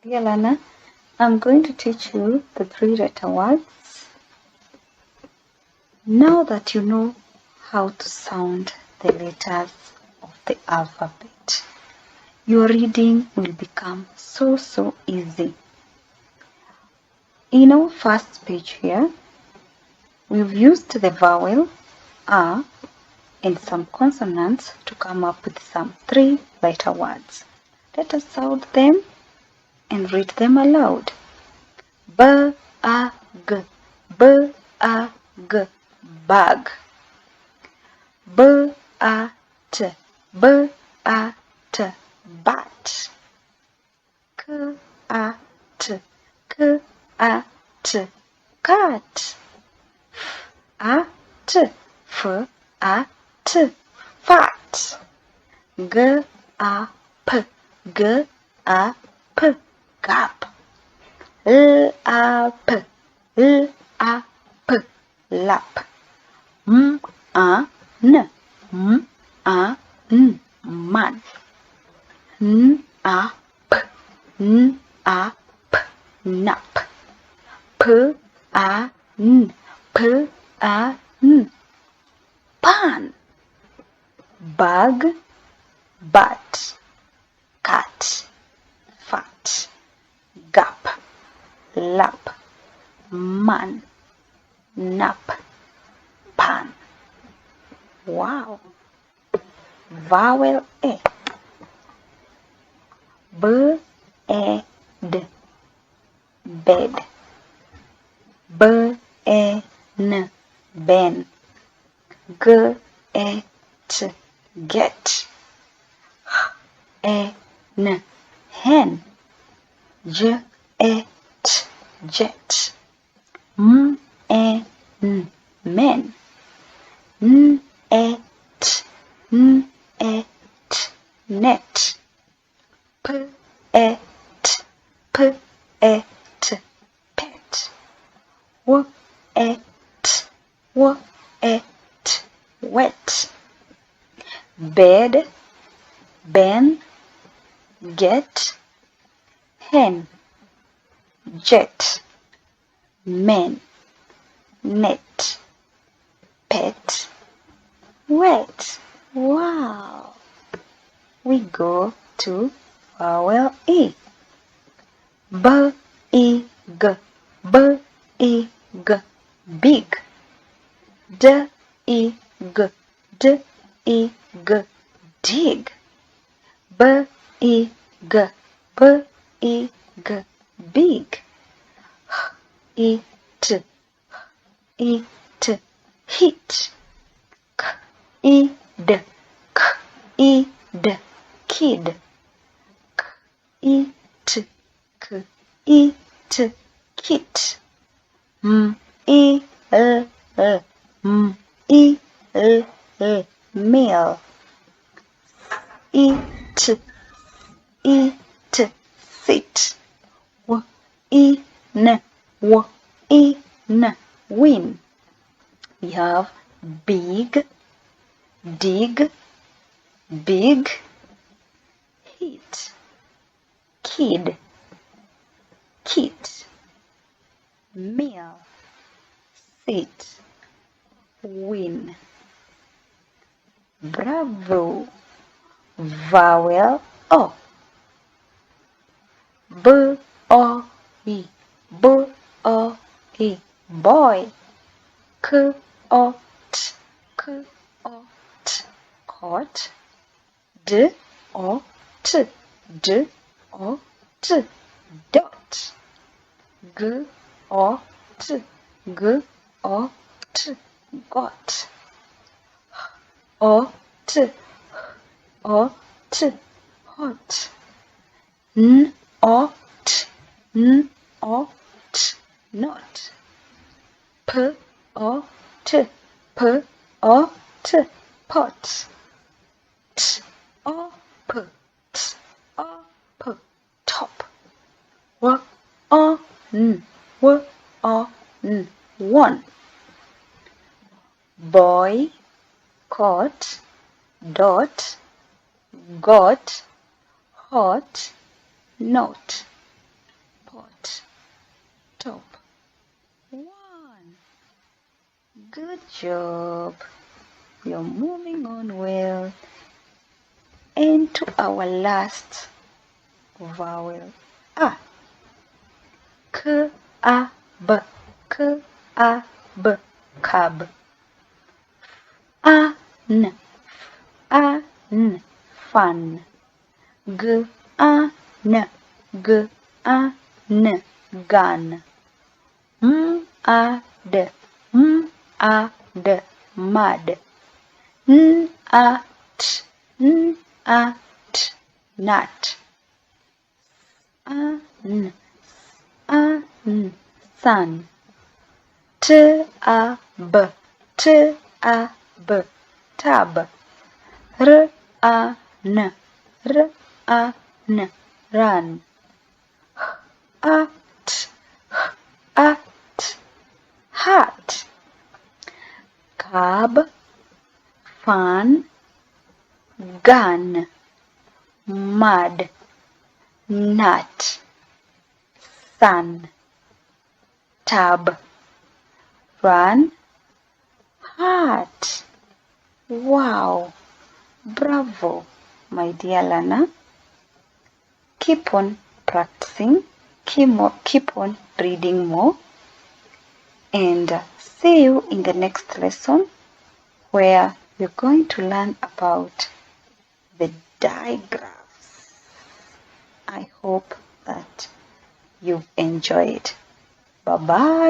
Dear learner, I'm going to teach you the three-letter words. Now that you know how to sound the letters of the alphabet, your reading will become so easy. In our first page here, we've used the vowel A and some consonants to come up with some three-letter words. Let us sound them and read them aloud. B-A-G, B-A-G, bag. B-A-T, B-A-T, bat. K-A-T, K-A-T, cat. F-A-T, F-A-T, fat. G-A-P, G-A-P, gap. L-A-P, L-A-P, lap. M-A-N, M-A-N, man. N-A-P, N-A-P, nap. P-A-N, P-A-N, pan. Bag, bat, cat, fat, gap, lap, man, nap, pan. Wow! Vowel A. B-E-D, bed. B-E-N, ben. G-E-T, get. H-E-N, hen. J-E-T, jet. M-E-N, men. N-E-T, N-E-T, net. P-E-T, P-E-T, pet. W-E-T, W-E-T, wet. Bed, ben, get, hen, jet, men, net, pet, wet. Wow! We go to vowel E. B-E-G, B-E-G, big. D-E-G, D-E-G, dig. B-E-G, B-E-G, big. H-E-T, H-E-T, heat. K-E-D, K-E-D, kid. K-E-T, K-E-T, kit. M-E-L-L, M-E-L-L, meal. E-T, E-T, sit. W-E-N, W-E-N, win. We have big, dig, big, heat, kid, kit, meal, sit, win. Bravo! Vowel O. B-O-E, B-O-E, boy. K-O-T, K-O-T, cot. D-O-T, D-O-T, dot. G-O-T, G-O-T, got. O-T, O-T, hot. N-O-T, N-O-T, not. P-O-T, P-O-T, pot. T-O-P, T-O-P, top. W-O-N, W-O-N, one. Boy, caught, dot, got, hot, note. pot, top. 1. Good job. You're moving on well. And to our last vowel, A. K, A, B. K, A, B. Cab. A, N. A, N. Fun. G, A, N. G, A, N. Gun. M, A, D. M, A, D. Mud. N, A, T. N, A, T. Nut. A, N. A, N. Sun. T, A, B. T, A, B. Tab. R, A, N. R, A, N. Run. A, T. A, T. Hat. Cab. Fun. Gun. Mud. Nut. Sun. Tab. Run. Hat. Wow. Bravo, my dear learner. Keep on practicing. Keep on reading more. And see you in the next lesson where we're going to learn about the digraphs. I hope that you've enjoyed. Bye-bye.